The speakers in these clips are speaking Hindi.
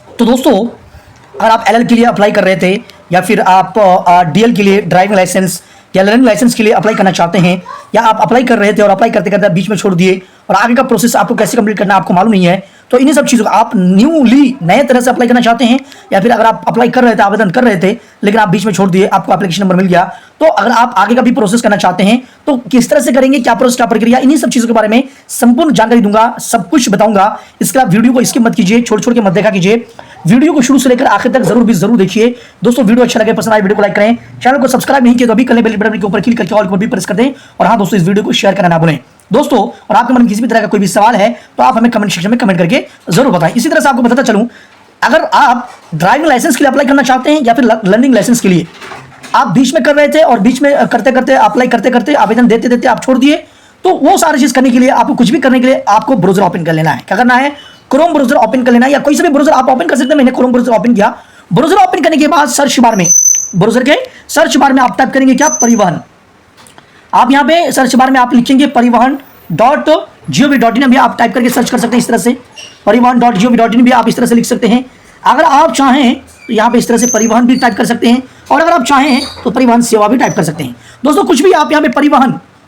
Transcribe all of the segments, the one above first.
तो दोस्तों, अगर आप एलएल के लिए अप्लाई कर रहे थे या फिर आप डीएल के लिए ड्राइविंग लाइसेंस या लर्निंग लाइसेंस के लिए अप्लाई करना चाहते हैं, या आप अप्लाई कर रहे थे और अप्लाई करते करते बीच में छोड़ दिए और आगे का प्रोसेस आपको कैसे कंप्लीट करना आपको मालूम नहीं है, तो इन्हीं सब चीज़ों को आप न्यूली नए तरह से अप्लाई करना चाहते हैं, या फिर अगर आप अप्लाई कर रहे थे, आवेदन कर रहे थे लेकिन आप बीच में छोड़ दिए, आपको एप्लीकेशन नंबर मिल गया, तो अगर आप आगे का भी प्रोसेस करना चाहते हैं तो किस तरह से करेंगे, क्या प्रोसेस, क्या प्रक्रिया, इन्हीं सब चीज़ों के बारे में संपूर्ण जानकारी दूंगा, सब कुछ बताऊंगा। इसके आप वीडियो को स्किप मत कीजिए, छोड़ छोड़ के मत देखा कीजिए, वीडियो को शुरू से लेकर आखिर तक जरूर देखिए। दोस्तों, वीडियो अच्छा लगे, पसंद आए, वीडियो को लाइक करें, चैनल को सब्सक्राइब नहीं किया तो अभी कर लें, बेल बटन के ऊपर क्लिक करके ऑल को भी प्रेस कर दें, और हाँ दोस्तों, इस वीडियो को शेयर करना ना भूलें। दोस्तों, और आपके मन में किसी भी तरह का कोई भी सवाल है तो आप हमें कमेंट सेक्शन में कमेंट करके जरूर बताएं। इसी तरह से आपको बताता चलूं, अगर आप ड्राइविंग लाइसेंस के लिए अप्लाई करना चाहते हैं या फिर लर्निंग लाइसेंस के लिए आप बीच में कर रहे थे और बीच में करते करते अप्लाई करते करते आवेदन देते देते आप छोड़ दिए, तो वो सारी चीज करने के लिए, आपको कुछ भी करने के लिए आपको ब्राउज़र ओपन कर लेना है। क्या करना है? क्रोम ब्राउज़र ओपन कर लेना है, या कोई सा भी ब्राउज़र आप ओपन कर सकते हैं। मैंने क्रोम ब्राउज़र ओपन किया। ब्राउज़र ओपन करने के बाद सर्च बार में, ब्राउज़र के सर्च बार में आप टाइप करेंगे क्या? परिवहन। आप यहाँ पे सर्च बार में आप लिखेंगे परिवहन.gov.in, भी आप टाइप करके सर्च कर सकते हैं। इस तरह से परिवहन.gov.in भी आप इस तरह से लिख सकते हैं। अगर आप चाहें तो यहाँ पे इस तरह से परिवहन भी टाइप कर सकते हैं, और अगर आप चाहें तो परिवहन सेवा भी टाइप कर सकते हैं। दोस्तों, कुछ भी आप यहाँ पे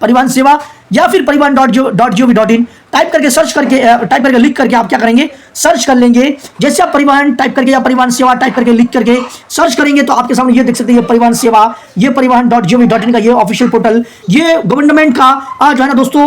परिवहन सेवा या फिर परिवहन.gov.in टाइप करके सर्च करके टाइप करके लिख करके आप क्या करेंगे? सर्च कर लेंगे। जैसे आप परिवहन टाइप करके या परिवहन सेवा टाइप करके लिख करके सर्च करेंगे तो आपके सामने ये देख सकते हैं, ये परिवहन सेवा, ये परिवहन.gov.in का ये ऑफिशियल पोर्टल, ये गवर्नमेंट का जो है ना दोस्तों,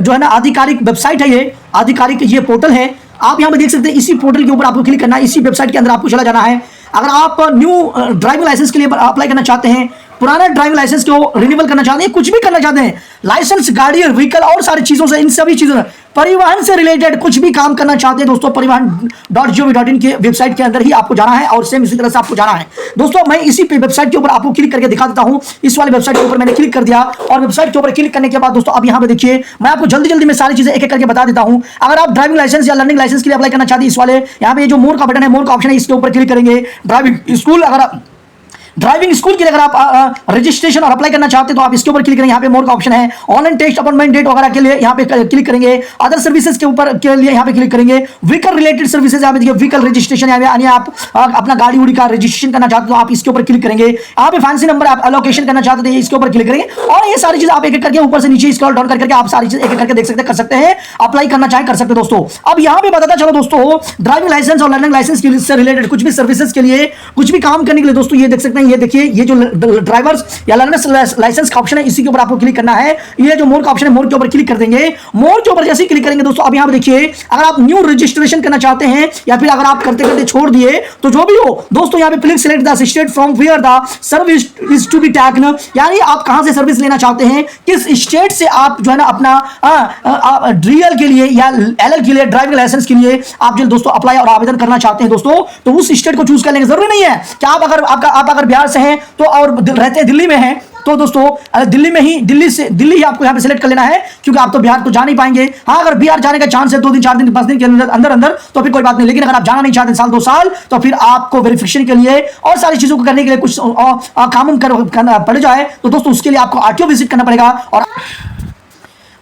जो है ना आधिकारिक वेबसाइट है, ये आधिकारिक ये पोर्टल है। आप यहाँ पे देख सकते हैं, इसी पोर्टल के ऊपर आपको क्लिक करना है, इसी वेबसाइट के अंदर आपको चला जाना है। अगर आप न्यू ड्राइविंग लाइसेंस के लिए अप्लाई करना चाहते हैं, पुराना ड्राइविंग लाइसेंस को रिन्यूअल करना चाहते हैं, कुछ भी करना चाहते हैं, लाइसेंस, गाड़ी, व्हीकल और सारी चीजों से, इन सभी चीजों परिवहन से रिलेटेड कुछ भी काम करना चाहते हैं दोस्तों, परिवहन.gov.in के वेबसाइट के अंदर ही आपको जाना है, और सेम इसी तरह से आपको जाना है। दोस्तों, मैं इसी वेबसाइट के ऊपर आपको क्लिक करके दिखा देता हूं। इस वाले वेबसाइट के ऊपर मैंने क्लिक कर दिया, और वेबसाइट के ऊपर क्लिक करने के बाद दोस्तों अब यहाँ पे देखिए, मैं आपको जल्दी में सारी चीजें एक एक करके बता देता हूं। अगर आप ड्राइविंग लाइसेंस या लर्निंग लाइसेंस के लिए अप्लाई करना चाहते हैं, इस वाले यहाँ पे जो मोर का बटन है, मोर का ऑप्शन है, इसके ऊपर क्लिक करेंगे। ड्राइविंग स्कूल, अगर आप ड्राइविंग स्कूल के लिए अगर आप रजिस्ट्रेशन और अप्लाई करना चाहते हैं तो आप इसके ऊपर क्लिक करेंगे। यहाँ पे मोर का ऑप्शन है। ऑनलाइन टेस्ट अपॉइंटमेंट डेट वगैरह के लिए यहाँ पे क्लिक करेंगे। अदर सर्विसेज के ऊपर के लिए यहाँ पे क्लिक करेंगे। व्हीकल रिलेटेड सर्विसेज, यहाँ पे देखिए व्हीकल रजिस्ट्रेशन, यानी आप अपना गाड़ी उड़ी का रजिस्ट्रेशन करना चाहते हो तो आप इसके ऊपर क्लिक करेंगे। यहाँ पे फैंसी नंबर आप एलोकेशन करना चाहते हैं, इसके ऊपर क्लिक करेंगे, और ये सारी चीज आप एक एक करके ऊपर से नीचे स्क्रॉल डाउन करके आप सारी चीज एक एक करके देख सकते, कर सकते हैं। अप्लाई करना चाहे कर सकते हैं दोस्तों। अब यहाँ पे बताता चलो दोस्तों, ड्राइविंग लाइसेंस और लर्निंग लाइसेंस से रिलेटेड कुछ भी सर्विसेज के लिए, कुछ भी काम करने के लिए दोस्तों, ये देख सकते हैं, ये देखिए, ये जो ड्राइवर्स या लर्नर्स लाइसेंस का ऑप्शन है, इसी के ऊपर आपको क्लिक करना है। ये जो मोर का ऑप्शन है, मोर के ऊपर क्लिक कर देंगे। मोर के ऊपर जैसे ही क्लिक करेंगे दोस्तों, अब यहां पे देखिए, अगर आप न्यू रजिस्ट्रेशन करना चाहते हैं या फिर अगर आप करते करते छोड़ दिए तो जो भी हो दोस्तों, यहां पे please select the state from where the service is to be taken, यानी आप कहां से सर्विस लेना चाहते हैं, किस स्टेट से आप जो है ना अपना डीएल के लिए या एलएल के लिए, ड्राइविंग लाइसेंस के लिए आप जो दोस्तों अप्लाई और आवेदन करना चाहते हैं दोस्तों, तो उस स्टेट को चूज करने की जरूरी नहीं है कि आप अगर बिहार से हैं तो और रहते हैं दिल्ली में हैं तो दोस्तों दिल्ली ही आपको यहां पे सिलेक्ट कर लेना है, क्योंकि आप तो बिहार तो जा नहीं पाएंगे। हाँ, अगर बिहार जाने का चांस है 2 दिन 4 दिन 5 दिन के अंदर तो फिर कोई बात नहीं, लेकिन अगर आप जाना नहीं चाहते साल 2 साल तो फिर आपको वेरिफिकेशन के लिए और सारी चीजों को करने के लिए कुछ काम करना पड़ जाए तो दोस्तों उसके लिए आपको आरटीओ विजिट करना पड़ेगा। और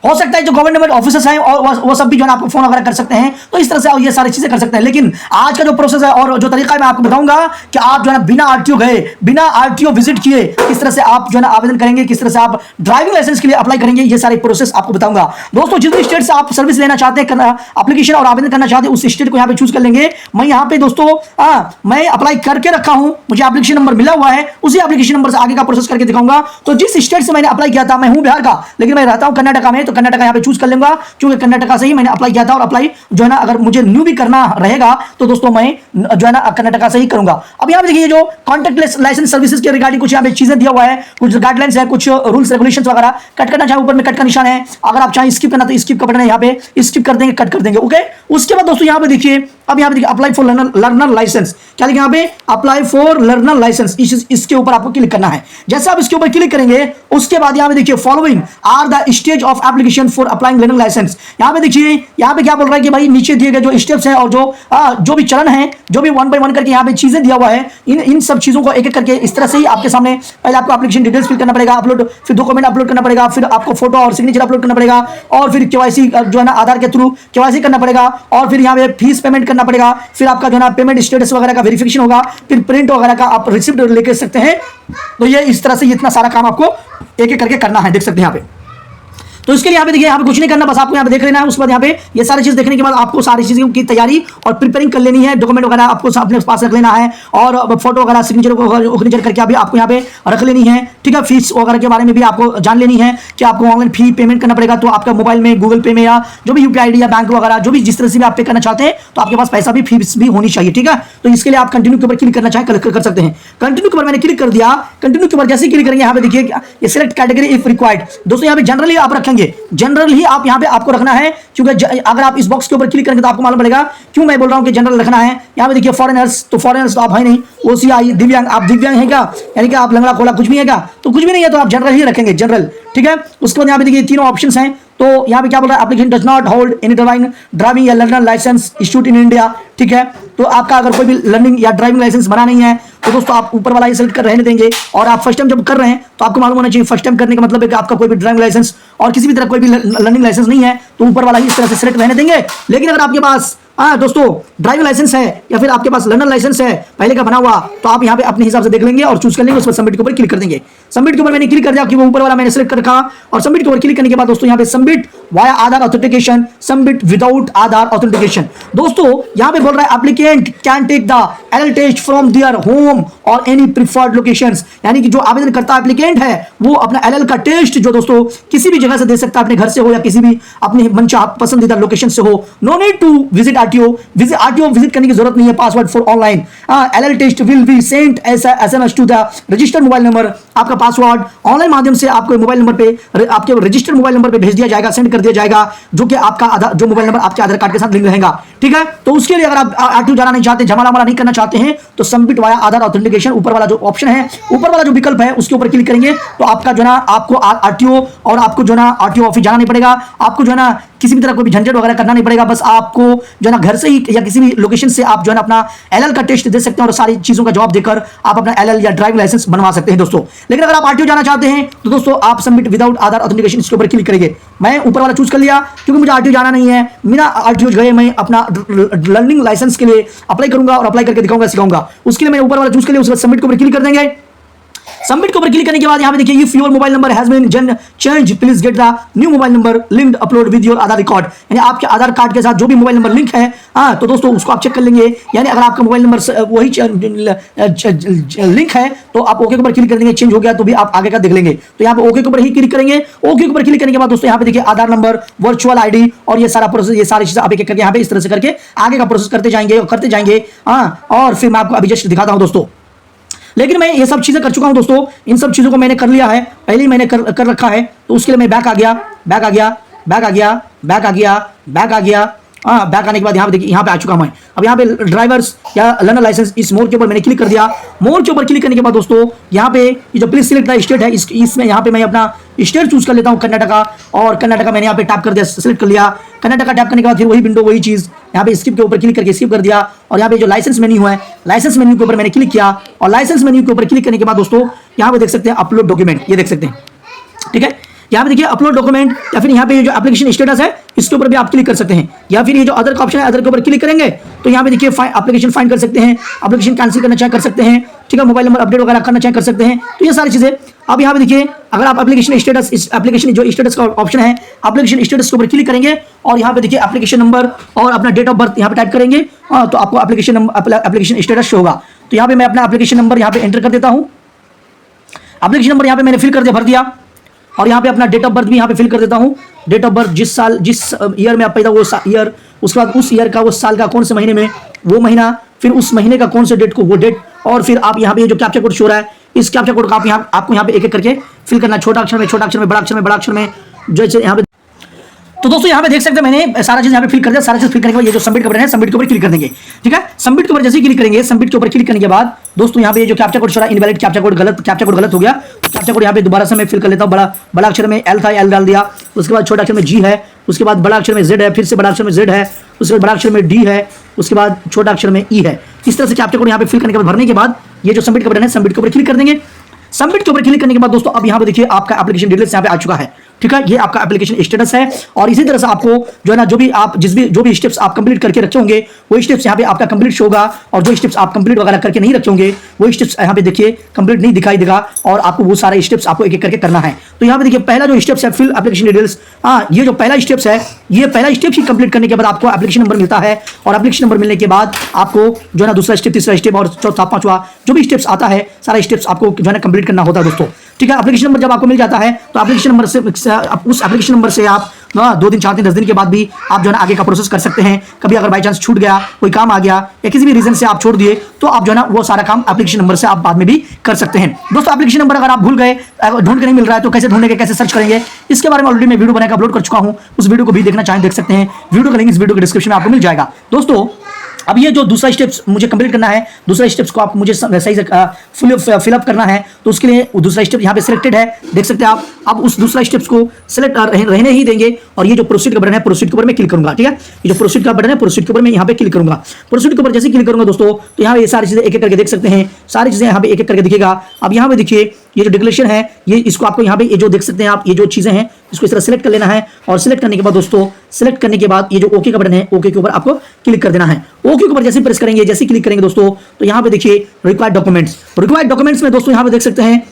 हो सकता है जो गवर्नमेंट ऑफिसर्स हैं और वो सब भी जो है आपको फोन वगैरह कर सकते हैं, तो इस तरह से ये सारी चीजें कर सकते हैं। लेकिन आज का जो प्रोसेस है और जो तरीका है मैं आपको बताऊंगा कि आप जो है बिना आरटीओ गए, बिना आरटीओ विजिट किए किस तरह से आप जो है आवेदन करेंगे, किस तरह से आप ड्राइविंग लाइसेंस के लिए अप्लाई करेंगे, ये सारी प्रोसेस आपको बताऊंगा। दोस्तों, जिस स्टेट से आप सर्विस लेना चाहते हैं, एप्लीकेशन और आवेदन करना चाहते हैं, उस स्टेट को यहाँ पे चूज कर लेंगे। मैं यहाँ पे दोस्तों मैं अप्लाई करके रखा हूं, मुझे एप्लीकेशन नंबर मिला हुआ है, उसी एप्लीकेशन नंबर से आगे का प्रोसेस करके दिखाऊंगा। तो जिस स्टेट से मैंने अप्लाई किया था, मैं हूं बिहार का लेकिन मैं रहता हूं कर्नाटका में, तो कर्नाटका यहाँ पे चूज कर लूंगा, क्योंकि कर्नाटका से ही मैंने अप्लाई किया था। और अप्लाई जो है ना अगर मुझे न्यू भी करना रहेगा तो दोस्तों मैं जो है ना कर्नाटका से ही करूंगा। अब यहाँ पे देखिए, जो कॉन्टैक्ट लाइसेंस सर्विसेज के रिगार्डिंग कुछ यहाँ पे चीजें दिया हुआ है, कुछ गाइडलाइंस है, कुछ रूल्स रेगुलेशंस वगैरह। कट करना चाहे ऊपर में कट का निशान है, अगर आप चाहे स्किप करना तो स्किप का बटन है, यहाँ पे स्किप कर देंगे, कट कर देंगे। ओके, उसके बाद दोस्तों यहाँ पे देखिए, अब यहाँ पे देखिए अप्लाई फॉर लर्नर लाइसेंस, क्या लिखा यहाँ पे? अप्लाई फॉर लर्नर लाइसेंस, इसके ऊपर आपको क्लिक करना है। जैसे आप इसके ऊपर क्लिक करेंगे उसके बाद यहाँ पे देखिए, following are the stage of application application for applying learning licence. यहाँ पे देखिए, यहाँ पे क्या बोल रहा है कि भाई नीचे दिए गए जो स्टेप्स हैं और जो भी चरण है, जो भी 1 बाय 1 करके यहाँ पे चीजें दिया हुआ है, इन सब चीजों को एक एक करके इस तरह से ही आपके सामने पहले आपको एप्लीकेशन डिटेल्स फिल करना पड़ेगा, अपलोड, फिर डॉक्यूमेंट अपलोड करना पड़ेगा, फिर आपको फोटो और सिग्नेचर अपलोड करना पड़ेगा, और फिर केवाईसी जो है ना आधार के थ्रू केवाईसी करना पड़ेगा, और फिर यहाँ पे फीस पेमेंट करना पड़ेगा, फिर आपका जो है ना पेमेंट स्टेटस वगैरह का वेरिफिकेशन होगा, फिर प्रिंट वगैरह का आप रिसिप्ट लेके सकते हैं। तो ये इस तरह से इतना सारा काम आपको एक एक करके करना है, देख सकते हैं यहाँ पे। तो इसके लिए यहाँ पे देखिए, यहाँ पे कुछ नहीं करना, बस आपको यहाँ पे देख लेना है। उसके बाद यहाँ पे ये सारी चीज देखने के बाद आपको सारी चीजों की तैयारी और प्रिपेयरिंग कर लेनी है। डॉक्यूमेंट वगैरह आपको अपने पास रख लेना है, और फोटो वगैरह सिग्नेचर करके अभी आपको यहाँ पे रख लेनी है, ठीक है। फीस वगैरह के बारे में भी आपको जान लेनी है कि आपको ऑनलाइन फी पेमेंट करना पड़ेगा, तो आपका मोबाइल में गूगल पे में या जो भी यूपीआई आईडी या बैंक वगैरह जो भी जिस तरह से भी आप पे करना चाहते हैं, तो आपके पास पैसा भी फीस भी होनी चाहिए, ठीक है। तो इसके लिए आप कंटिन्यू के ऊपर क्लिक करना चाहें कर सकते हैं। कंटिन्यू के ऊपर मैंने क्लिक कर दिया। कंटिन्यू के ऊपर जैसे क्लिक करेंगे, यहाँ पे देखिए ये सिलेक्ट कैटेगरी इफ रिक्वायर्ड। दोस्तों यहाँ पे जनरली आप रखेंगे, जनरल ही आप यहाँ पे आपको रखना है, क्योंकि अगर आप इस बॉक्स के ऊपर क्लिक करेंगे तो आपको मालूम पड़ेगा क्यों मैं बोल रहा हूँ कि जनरल रखना है। यहाँ पे देखिए फॉरेनर्स, तो फॉरेनर्स तो आप है नहीं, ओसीआई दिव्यांग, आप दिव्यांग है क्या, यानी कि आप लंगड़ा खोला कुछ भी है क्या, तो कुछ भी नहीं है, तो आप जनरल ही रखेंगे, जनरल, ठीक है। उसके बाद यहाँ पे देखिए तीनों ऑप्शंस हैं। तो यहाँ पे क्या बोल रहा है, application does not hold any driving या learning licence issued in India, ठीक है। तो आपका अगर कोई भी लर्निंग या ड्राइविंग लाइसेंस बना नहीं है, तो दोस्तों आप ऊपर वाला ही सेलेक्ट कर रहने देंगे। और आप फर्स्ट टाइम जब कर रहे हैं तो आपको मालूम होना चाहिए, फर्स्ट टाइम करने का मतलब है कि आपका कोई भी ड्राइविंग लाइसेंस और किसी भी तरह कोई भी लर्निंग लाइसेंस नहीं है, तो ऊपर वाला ही इस तरह से सेलेक्ट रहने देंगे। लेकिन अगर आपके पास दोस्तों ड्राइविंग लाइसेंस है या फिर आपके पास लर्नर लाइसेंस है पहले का बना हुआ, तो आप यहाँ पे अपने हिसाब से देख लेंगे और चूज कर लेंगे। उस पर सबमिट के ऊपर क्लिक कर देंगे। सबमिट के ऊपर मैंने क्लिक कर दिया कि वो ऊपर वाला मैंने सेलेक्ट कर रखा, और सबमिट के ऊपर क्लिक करने के बाद दोस्तों यहाँ पे submit via Aadhaar authentication, submit without Aadhaar authentication. दोस्तों यहाँ पे बोल रहा है applicant can take the LL test from their home or any preferred locations, यानी कि जो आवेदन करता एप्लीकेंट है वो अपना एलएल का टेस्ट जो दोस्तों किसी भी जगह से दे सकता है, अपने घर से हो या किसी भी अपने मनचाहा पसंदीदा लोकेशन से हो। No need to visit RTO visit करने की जरूरत नहीं है। Password for online LL test will be sent as SMS to the registered mobile number. आपका पासवर्ड ऑनलाइन माध्यम से आपको मोबाइल नंबर पे, आपके रजिस्टर्ड मोबाइल नंबर पे भेज दिया जाएगा, सेंड कर दिया जाएगा, जो कि आपका जो मोबाइल नंबर आपके आधार कार्ड के साथ लिंक रहेगा, ठीक है। तो उसके लिए अगर आप आरटीओ जाना नहीं चाहते, झमाला नहीं करना चाहते हैं, तो सबमिट वाया आधार ऑथेंटिकेशन ऊपर वाला जो ऑप्शन है, ऊपर वाला जो विकल्प है उसके ऊपर क्लिक करेंगे, तो आपका जो ना आपको आरटीओ और आपको जो ना आरटीओ ऑफिस जाना नहीं पड़ेगा, आपको जो ना किसी भी तरह कोई भी झंझट वगैरह करना नहीं पड़ेगा। बस आपको जो ना घर से ही या किसी भी लोकेशन से आप जो है ना अपना एलएल का टेस्ट दे सकते हैं और सारी चीजों का जवाब देकर आप अपना एलएल या ड्राइविंग लाइसेंस बनवा सकते हैं दोस्तों। लेकिन अगर आप आरटीओ जाना चाहते हैं तो दोस्तों आप सबमिट विदाउट आधार ऑथेंटिकेशन इसके ऊपर क्लिक करेंगे। मैं ऊपर वाला चूज कर लिया क्योंकि मुझे आरटीओ जाना नहीं है, मेरा आरटीओ गए मैं अपना लर्निंग लाइसेंस के लिए अप्लाई करूंगा और अप्लाई करके दिखाऊंगा, सिखाऊंगा। उसके लिए मैं ऊपर वाला चूज कर लिया, उसके बाद सबमिट के ऊपर क्लिक कर देंगे। सबमिट के ऊपर क्लिक करने के बाद यहाँ पे देखिए if your mobile number has been change please get the new mobile number linked upload with your Aadhaar record, यानी आपके आधार कार्ड के साथ जो भी मोबाइल नंबर लिंक है, तो दोस्तों उसको आप चेक कर लेंगे। यानी अगर आपका मोबाइल नंबर वही लिंक है तो आप ओके के ऊपर क्लिक कर देंगे, चेंज हो गया तो भी आप आगे का देख लेंगे। तो यहाँ पे ओके के ऊपर ही क्लिक करेंगे। ओके के ऊपर क्लिक करने के बाद दोस्तों यहाँ पे देखिए आधार नंबर, वर्चुअल आईडी और ये सारा प्रोसेस, ये सारी चीजें आप एक एक करके यहाँ पे इस तरह से करके आगे का प्रोसेस करते जाएंगे। और फिर मैं आपको अभी जस्ट दिखाता हूँ दोस्तों। लेकिन मैं ये सब चीजें कर चुका हूं दोस्तों, इन सब चीजों को मैंने कर लिया है, पहले ही मैंने कर रखा है। तो उसके लिए मैं बैक आ गया। बैक आने के बाद यहाँ पे देखिए यहाँ पे आ चुका मैं। अब यहाँ पे ड्राइवर्स या लर्नर लाइसेंस, इस मोर के ऊपर मैंने क्लिक कर दिया। मोर के ऊपर क्लिक करने के बाद दोस्तों यहाँ पे ये जो प्लीज सिलेक्ट द स्टेट है, इसमें यहाँ पे मैं अपना स्टेट चूज कर लेता हूँ, कर्नाटका। और कर्नाटका मैंने यहाँ पे टैप कर दिया, सिलेक्ट कर लिया। कर्नाटका टैप करने के बाद फिर वही विंडो, वही चीज यहाँ पे स्किप के ऊपर क्लिक करके स्किप कर दिया। और यहाँ पे जो लाइसेंस मेन्यू है, लाइसेंस मेन्यू के ऊपर मैंने क्लिक किया। और लाइसेंस मेन्यू के ऊपर क्लिक करने के बाद दोस्तों यहाँ पे देख सकते हैं अपलोड डॉक्यूमेंट, ये देख सकते हैं, ठीक है। यहाँ पे देखिए अपलोड डॉक्यूमेंट, या फिर यहाँ पे जो एप्लीकेशन स्टेटस है इसके ऊपर भी आप क्लिक कर सकते हैं। या फिर ये जो अदर का ऑप्शन है, अदर के ऊपर क्लिक करेंगे तो यहाँ पे देखिए एप्लीकेशन फाइंड कर सकते हैं, एप्लीकेशन कैंसिल करना चाहे कर सकते हैं, ठीक है। मोबाइल नंबर अपडेट वगैरह करना चाहे कर सकते हैं। तो ये सारी चीजें अब यहाँ पे देखिए, अगर आप एप्लीकेशन स्टेटस, इस एप्लीकेशन जो स्टेटस का ऑप्शन है, एप्लीकेशन स्टेटस के ऊपर क्लिक करेंगे और यहाँ पे देखिए एप्लीकेशन नंबर और अपना डेट ऑफ बर्थ यहाँ पे टाइप करेंगे, तो आपको एप्लीकेशन स्टेटस शो होगा। तो यहाँ पे मैं अपना एप्लीकेशन नंबर यहाँ पे एंटर कर देता हूँ। एप्लीकेशन नंबर यहाँ पे मैंने फिल कर दिया, भर दिया। और यहाँ पे अपना डेट ऑफ बर्थ भी यहाँ पे फिल कर देता हूँ। डेट ऑफ बर्थ जिस साल, जिस ईयर में आप पैदा, वो ईयर, उसके बाद उस ईयर का, उस साल का कौन से महीने में वो महीना, फिर उस महीने का कौन से डेट को वो डेट। और फिर आप यहाँ पे जो कैप्चा कोड शो रहा है, इस कैप्चा कोड का आपको यहाँ पे एक एक करके फिल करना है, छोटा अक्षर में, छोटा अक्षर में, बड़ा अक्षर में, बड़ा अक्षर में, जैसे यहाँ पे तो दोस्तों यहाँ पे देख सकते हैं मैंने सारा चीज यहाँ पे फिल कर दिया। सारा चीज फिल करने के बाद ये जो सबमिट का बटन है, सबमिट के ऊपर क्लिक कर देंगे। ठीक है, सबमिट के ऊपर जैसे ही क्लिक करेंगे, सबमिट के ऊपर क्लिक करने के बाद दोस्तों यहाँ पे जो captcha code show invalid captcha code गलत हो गया। तो कैप्चा कोड यहाँ पे दोबारा से मैं फिल कर लेता हूँ। बड़ा अक्षर में एल था, एल डाल दिया। उसके बाद छोटा अक्षर में जी है, उसके बाद बड़ा अक्षर में जेड है, फिर से बड़ा अक्षर में जेड है, उसके बाद बड़ा अक्षर में डी है, उसके बाद छोटा अक्षर में ई है। इस तरह से कैप्चा कोड यहाँ पे फिल करने के बाद, भरने के बाद ये जो सबमिट का बटन है, सबमिट के ऊपर क्लिक कर देंगे। सबमिट के ऊपर क्लिक करने के बाद दोस्तों अब यहाँ पे देखिए आपका एप्लीकेशन डिटेल्स यहाँ पे आ चुका है। ठीक है, ये आपका एप्लीकेशन स्टेटस है। और इसी तरह से आपको जो है ना जो भी स्टेप्स आप कंप्लीट करके रखे होंगे वो स्टेप्स यहाँ पे आपका कंप्लीट शो होगा। और जो स्टेप्स आप कंप्लीट वगैरह करके नहीं रखे होंगे वो स्टेप्स यहाँ पे देखिए कंप्लीट नहीं दिखाई देगा। और आपको वो सारे स्टेप्स आपको एक एक करके करना है। तो यहाँ पे देखिए पहला जो स्टेप्स है फिल एप्लीकेशन डिटेल्स, ये जो पहला स्टेप्स है, ये पहला स्टेप ही कंप्लीट करने के बाद आपको एप्लीकेशन नंबर मिलता है। और एप्लीकेशन नंबर मिलने के बाद आपको जो है ना दूसरा स्टेप, तीसरा स्टेप और चौथा, पांचवा जो भी स्टेप्स आता है, सारा स्टेप्स आपको जो है ना कंप्लीट करना होता है दोस्तों। ठीक है, एप्लीकेशन नंबर जब आपको मिल जाता है तो एप्लीकेशन नंबर से उस एप्लीकेशन नंबर से आप 2 दिन, 4 दिन, 10 दिन के बाद भी आप जो है ना आगे का प्रोसेस कर सकते हैं। कभी अगर बाई चांस छूट गया, कोई काम आ गया या किसी भी रीजन से आप छोड़ दिए तो आप जो है ना वो सारा काम एप्लीकेशन नंबर से आप बाद में भी कर सकते हैं। दोस्तों एप्लीकेशन नंबर अगर आप भूल गए, ढूंढ के नहीं मिल रहा है तो कैसे ढूंढेंगे, कैसे सर्च करेंगे, इसके बारे में ऑलरेडी मैं वीडियो बनाकर अपलोड कर चुका हूं। उस वीडियो को भी देखना चाहें देख सकते हैं। वीडियो का लिंक इस वीडियो के डिस्क्रिप्शन में आपको मिल जाएगा। दोस्तों अब ये जो दूसरा स्टेप्स मुझे कंप्लीट करना है, दूसरा स्टेप्स को आप मुझे सही से फिलअप करना है। तो उसके लिए दूसरा स्टेप यहाँ पे सिलेक्टेड है, देख सकते हैं आप। अब उस दूसरा स्टेप्स को सिलेक्ट रहने ही देंगे। और ये जो प्रोसीड का बटन है, प्रोसीड के ऊपर मैं क्लिक करूंगा। ठीक है, ये जो प्रोसीड का बटन है, प्रोसीड के ऊपर मैं यहाँ पे क्लिक करूंगा। प्रोसीड के ऊपर जैसे क्लिक करूंगा दोस्तों तो यहाँ ये सारी चीजें एक एक करके देख सकते हैं। सारी चीजें यहाँ पे एक एक करके दिखेगा। अब यहाँ पे देखिए ये जो डिक्लेरेशन है, ये इसको आपको यहाँ पे ये जो देख सकते हैं आप, ये जो चीजें हैं इसको इस तरह सिलेक्ट कर लेना है। और सिलेक्ट करने के बाद दोस्तों, सिलेक्ट करने के बाद ये जो ओके का बटन है, ओके के ऊपर आपको क्लिक कर देना है। ओके के ऊपर जैसे प्रेस करेंगे, जैसे क्लिक करेंगे दोस्तों तो यहाँ पे देखिए रिक्वायर्ड डॉक्यूमेंट्स में दोस्तों यहाँ पे देख सकते हैं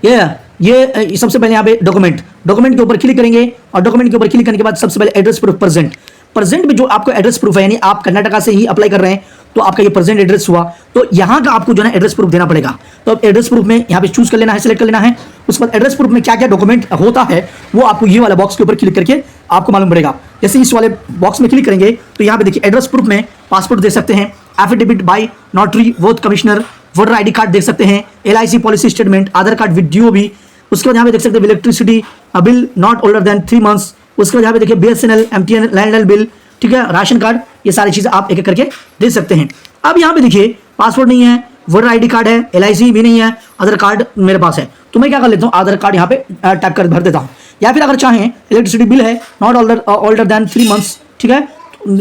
ये सबसे पहले यहाँ पे डॉक्यूमेंट के ऊपर क्लिक करेंगे। और डॉक्यूमेंट के ऊपर क्लिक करने के बाद सबसे पहले एड्रेस प्रूफ प्रेजेंट में जो आपको एड्रेस प्रूफ है, यानी आप कर्नाटका से ही अप्लाई कर रहे हैं तो आपका ये प्रेजेंट एड्रेस हुआ, तो यहाँ का आपको जो है एड्रेस प्रूफ देना पड़ेगा। तो अब एड्रेस प्रूफ में यहाँ पे चूज कर लेना है, सिलेक्ट कर लेना है। उसके बाद एड्रेस प्रूफ में क्या क्या डॉक्यूमेंट होता है वो आपको ये वाला बॉक्स के ऊपर क्लिक करके आपको मालूम पड़ेगा। जैसे इस वाले बॉक्स में क्लिक करेंगे तो यहाँ पे देखिए एड्रेस प्रूफ में पासपोर्ट दे सकते हैं, affidavit by notary, vote commissioner, voter ID card देख सकते हैं, LIC policy statement, Aadhaar card with DOB। उसके बाद यहाँ पे देख सकते हैं electricity bill not older than 3 months। उसके बाद यहाँ पे देखिए BSNL, MTN, लैंडलाइन बिल, ठीक है, राशन कार्ड, ये सारी चीजें आप एक एक करके दे सकते हैं। अब यहाँ पे देखिए पासपोर्ट नहीं है, वोटर आईडी कार्ड है, LIC भी नहीं है, आधार कार्ड मेरे पास है। तो मैं क्या कर लेता हूँ, आधार कार्ड यहाँ पे टाइप कर भर देता हूँ। या फिर अगर चाहें इलेक्ट्रिसिटी बिल है नॉट ओल्डर देन 3 months, ठीक है,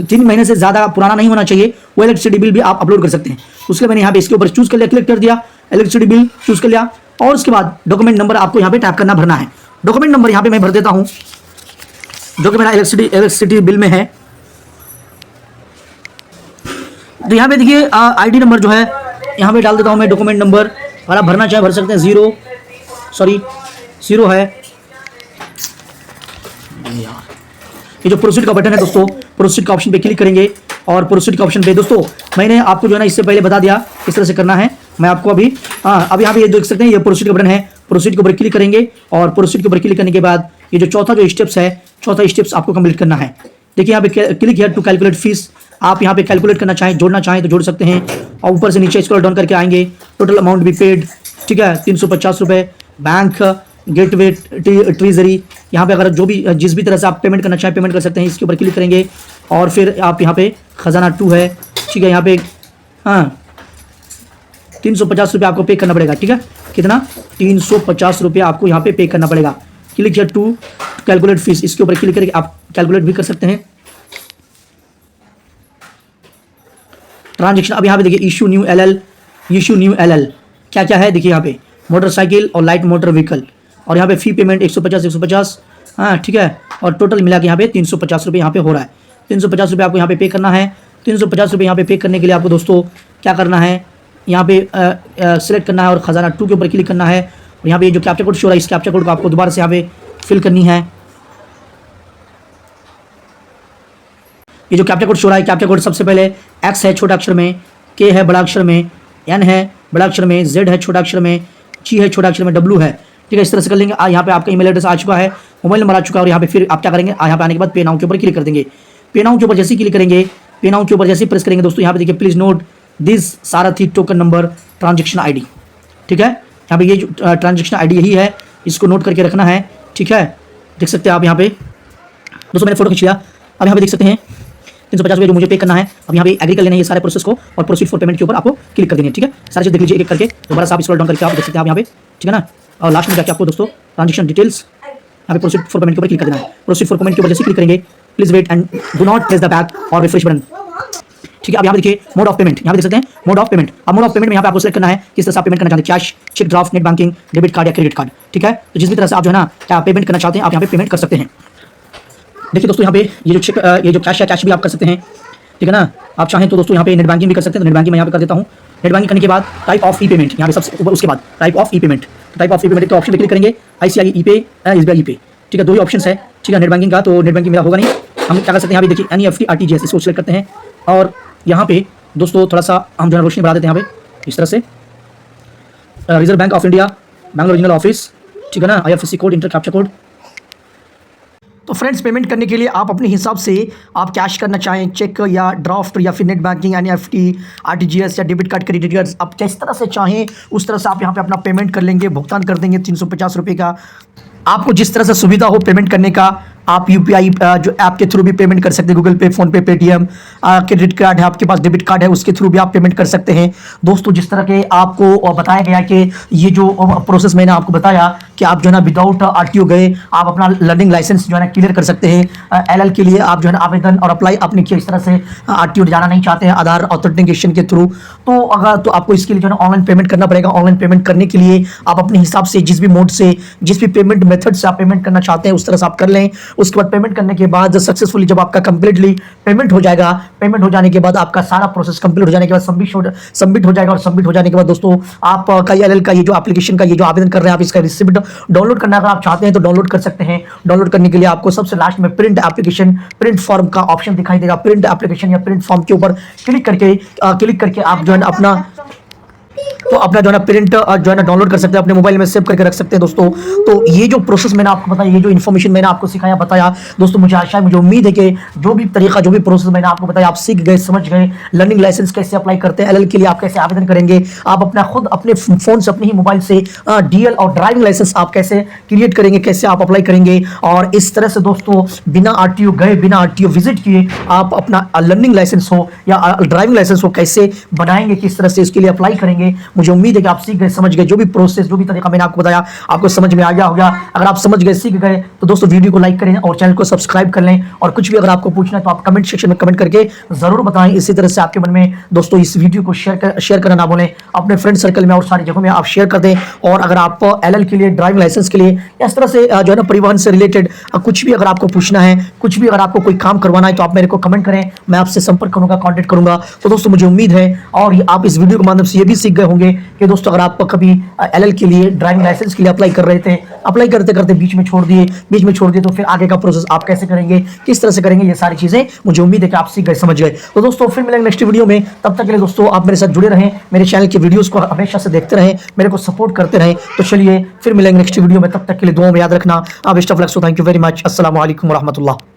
3 महीने से ज्यादा पुराना नहीं होना चाहिए, वो इलेक्ट्रिसिटी बिल भी आप अपलोड कर सकते हैं। उसके मैंने यहाँ पे इसके ऊपर चूज कर लिया, क्लिक कर दिया, इलेक्ट्रिसिटी बिल चूज कर लिया। और उसके बाद डॉक्यूमेंट नंबर आपको यहाँ पे टाइप करना, भरना है। डॉक्यूमेंट नंबर यहाँ पे मैं भर देता हूँ जो कि मेरा इलेक्ट्रिसिटी बिल में है। तो यहाँ पे देखिए ID नंबर जो है यहाँ पे डाल देता हूँ मैं, डॉक्यूमेंट नंबर। अगर आप भरना चाहे भर सकते हैं, 0 है। ये जो प्रोसीड का बटन है दोस्तों, प्रोसीड का ऑप्शन पे क्लिक करेंगे। और प्रोसीड का ऑप्शन पे दोस्तों मैंने आपको जो है ना इससे पहले बता दिया किस तरह से करना है। मैं आपको अभी अब यहाँ पे ये देख सकते हैं, ये प्रोसीड का बटन है। प्रोसीड के ऊपर क्लिक करेंगे और प्रोसीड के ऊपर क्लिक करने के बाद ये जो चौथा जो स्टेप्स है, चौथा स्टेप्स आपको कंप्लीट करना है। देखिए यहाँ पे click here to calculate fees, आप यहाँ पे कैलकुलेट करना चाहें, जोड़ना चाहें तो जोड़ सकते हैं। और ऊपर से नीचे स्क्रॉल डाउन करके आएंगे, टोटल अमाउंट भी पेड, ठीक है, 350 रुपये, बैंक गेटवे ट्रेजरी। यहाँ पे अगर जो भी जिस भी तरह से आप पेमेंट करना चाहें पेमेंट कर सकते हैं। इसके ऊपर क्लिक करेंगे और फिर आप यहाँ पे खजाना 2 है, ठीक है, यहाँ पे 350 रुपये आपको पे करना पड़ेगा। ठीक है, कितना, 350 रुपये आपको यहाँ पे करना पड़ेगा। Click here to calculate fees, इसके ऊपर क्लिक करके आप कैलकुलेट भी कर सकते हैं। ट्रांजेक्शन, अब यहाँ पे देखिए इशू न्यू LL क्या क्या है देखिए यहाँ पे, मोटरसाइकिल और लाइट मोटर व्हीकल। और यहाँ पे फी पेमेंट 150, हाँ ठीक है। और टोटल मिला के यहाँ पे 350 रुपये यहाँ पे हो रहा है। 350 रुपये आपको यहाँ पे करना है। 350 रुपये यहाँ पे करने के लिए आपको दोस्तों क्या करना है, यहाँ पे सिलेक्ट करना है और खजाना 2 के ऊपर क्लिक करना है। और यहाँ पे जो कैप्चा कोड शो रहा है, इस कैप्चा कोड को आपको दोबारा से यहाँ पे फिल करनी है। ये जो कैप्चा कोड शो रहा है, कैप्चा कोड सबसे पहले X है छोटा अक्षर में, K है बड़ा अक्षर में, N है बड़ा अक्षर में, Z है छोटा अक्षर में, G है छोटा अक्षर में, W है। ठीक है, इस तरह से कर लेंगे। यहाँ पे आपका ईमेल एड्रेस आ चुका है, मोबाइल नंबर आ चुका है। और यहाँ पे फिर आप क्या करेंगे, यहाँ पे आने के बाद पे नाउ के ऊपर क्लिक कर देंगे। पे नाउ के ऊपर जैसे ही क्लिक करेंगे, पे नाउ के ऊपर जैसे ही प्रेस करेंगे दोस्तों, यहाँ पे देखिए please note this Sarathi token number transaction ID। ठीक है, यहाँ पे ये जो ट्रांजेक्शन ID यही है, इसको नोट करके रखना है। ठीक है, देख सकते हैं आप यहाँ पे दोस्तों मैंने फोटो खींच लिया। अब यहाँ पे देख सकते हैं 350 रुपये जो मुझे पे करना है। अब यहाँ पे एग्री कर लेना है ये सारे प्रोसेस को और प्रोसीड फॉर पेमेंट के ऊपर आपको क्लिक कर देनी है। ठीक है, सारी चीज देख लीजिए एक एक करके। दोबारा से आप स्क्रॉल डाउन करके आप देख सकते हैं आप यहाँ पे, ठीक है ना। और लास्ट में जाके आपको दोस्तों ट्रांजेक्शन डिटेल्स यहाँ पे प्रोसीड फॉर पेमेंट के ऊपर क्लिक कर देना है। प्रोसीड फॉर पेमेंट के ऊपर जैसे क्लिक करेंगे, please wait and do not press the back or refresh button. ठीक है, अब यहाँ पे देखिए मोड ऑफ पेमेंट, यहाँ पे देख सकते हैं मोड ऑफ पेमेंट। अब मोड ऑफ पेमेंट में यहाँ पे आपको सेलेक्ट करना है किस तरह से आप पेमेंट करना चाहते हैं, cash, cheque, draft, net banking, debit card या क्रेडिट कार्ड। ठीक है, तो जिस भी तरह से आप जो है ना क्या पेमेंट करना चाहते हैं आप यहाँ पे पेमेंट कर सकते हैं। देखिए दोस्तों यहाँ पे ये जो चेक ये जो कैश है कैश भी आप कर सकते हैं। ठीक है ना, आप चाहें तो दोस्तों यहाँ पे नेट बैंकिंग भी कर सकते हैं। तो नेट बैंकिंग मैं यहाँ पे कर देता हूँ। नेट बैंकिंग करने के बाद टाइप ऑफ ई पेमेंट यहाँ पे सबसे ऊपर, उसके बाद type of E payment. Type of E payment के ऑप्शन पे क्लिक करेंगे, ICICI ई पे, SBI ई पे। ठीक है, दो ही ऑप्शन है। ठीक है, नेट बैंकिंग का तो नेट बैंकिंग मेरा होगा नहीं, हम क्या कर सकते हैं यहाँ पे देखिए NEFT RTGS इसको सिलेक्ट करते हैं। और यहाँ पे दोस्तों थोड़ा सा हम जो है रोशनी बढ़ा देते हैं यहाँ पे इस तरह से। Reserve bank of India Bangalore regional office, ठीक है ना, IFSC code, inter captcha code. तो फ्रेंड्स पेमेंट करने के लिए आप अपने हिसाब से आप कैश करना चाहें, चेक या ड्राफ्ट या फिर नेट बैंकिंग, NEFT RTGS या डेबिट कार्ड, क्रेडिट कार्ड, आप जिस तरह से चाहें उस तरह से आप यहाँ पे अपना पेमेंट कर लेंगे, भुगतान कर देंगे 350 रुपये का। आपको जिस तरह से सुविधा हो पेमेंट करने का, आप UPI जो ऐप के थ्रू भी पेमेंट कर सकते हैं, गूगल पे, फोन पे, पेटीएम, क्रेडिट कार्ड है आपके पास, डेबिट कार्ड है उसके थ्रू भी आप पेमेंट कर सकते हैं। दोस्तों जिस तरह के आपको बताया गया कि ये जो प्रोसेस मैंने आपको बताया कि आप जो है ना विदाउट RTO गए आप अपना लर्निंग लाइसेंस जो है ना क्लियर कर सकते हैं। LL के लिए आप जो है ना आवेदन और अप्लाई आपने किया, इस तरह से RTO जाना नहीं चाहते हैं आधार ऑथेंटिकेशन के थ्रू, तो आपको इसके लिए जो है ना ऑनलाइन पेमेंट करना पड़ेगा। ऑनलाइन पेमेंट करने के लिए आप अपने हिसाब से जिस भी मोड से, जिस भी पेमेंट मेथड से आप पेमेंट करना चाहते हैं उस तरह से आप कर लें। उसके बाद पेमेंट करने के बाद सक्सेसफुली जब आपका कंप्लीटली पेमेंट हो जाएगा, पेमेंट हो जाने के बाद आपका सारा प्रोसेस कंप्लीट हो जाने के बाद सबमिट हो जाएगा। और सबमिट हो जाने के बाद दोस्तों आपका LL का ये जो एप्लीकेशन का ये जो आवेदन कर रहे हैं आप इसका रिसिप्ट डाउनलोड करना अगर आप चाहते हैं तो डाउनलोड कर सकते हैं। डाउनलोड करने के लिए आपको सबसे लास्ट में प्रिंट एप्लीकेशन, प्रिंट फॉर्म का ऑप्शन दिखाई देगा। प्रिंट एप्लीकेशन या प्रिंट फॉर्म के ऊपर क्लिक करके आप जो है अपना जो है ना प्रिंट जो है ना डाउनलोड कर सकते हैं, अपने मोबाइल में सेव करके रख सकते हैं दोस्तों। तो ये जो प्रोसेस मैंने आपको बताया, ये जो इन्फॉर्मेशन मैंने आपको सिखाया बताया दोस्तों, मुझे आशा है, मुझे उम्मीद है कि जो भी तरीका, जो भी प्रोसेस मैंने आपको बताया आप सीख गए, समझ गए। लर्निंग लाइसेंस कैसे अप्लाई करते हैं, LL के लिए आप कैसे आवेदन करेंगे, आप अपना खुद अपने फोन से, अपने ही मोबाइल से DL और ड्राइविंग लाइसेंस आप कैसे क्रिएट करेंगे, कैसे आप अप्लाई करेंगे। और इस तरह से दोस्तों बिना RTO गए, बिना RTO विजिट किए आप अपना लर्निंग लाइसेंस हो या ड्राइविंग लाइसेंस हो कैसे बनाएंगे, किस तरह से इसके लिए अप्लाई करेंगे। मुझे उम्मीद है कि आप सीख गए, समझ गए। जो भी प्रोसेस, जो भी तरीका मैंने आपको बताया आपको समझ में आ गया होगा। अगर आप समझ गए, सीख गए तो दोस्तों वीडियो को लाइक करें और चैनल को सब्सक्राइब कर लें। और कुछ भी अगर आपको पूछना है तो आप कमेंट सेक्शन में कमेंट करके जरूर बताएं। इसी तरह से आपके मन में दोस्तों इस वीडियो को शेयर करना ना भूलें, अपने फ्रेंड सर्कल में और सारी जगहों में आप शेयर कर दें। और अगर आप LL के लिए, ड्राइविंग लाइसेंस के लिए, इस तरह से जो है ना परिवहन से रिलेटेड कुछ भी अगर आपको पूछना है, कुछ भी अगर आपको कोई काम करवाना है तो आप मेरे को कमेंट करें, मैं आपसे संपर्क करूंगा, कॉन्टेक्ट करूंगा। तो दोस्तों मुझे उम्मीद है और आप इस वीडियो के माध्यम से ये भी सीख गए होंगे कि दोस्तों अगर आप कभी LL के लिए, ड्राइविंग लाइसेंस के लिए अप्लाई कर रहे थे, अप्लाई करते करते बीच में छोड़ दिए तो फिर आगे का प्रोसेस आप कैसे करेंगे, किस तरह से करेंगे, ये सारी चीजें मुझे उम्मीद है कि आप सीख गए, समझ गए। तो दोस्तों फिर मिलेंगे नेक्स्ट वीडियो में। तब तक के लिए दोस्तों आप मेरे साथ जुड़े रहें, मेरे चैनल के वीडियोस को हमेशा से देखते रहें, मेरे को सपोर्ट करते रहें। तो चलिए फिर मिलेंगे नेक्स्ट वीडियो में, तब तक के लिए दुआ में याद रखना। Best of luck, thank you very much. अस्सलाम वालेकुम व रहमतुल्लाह।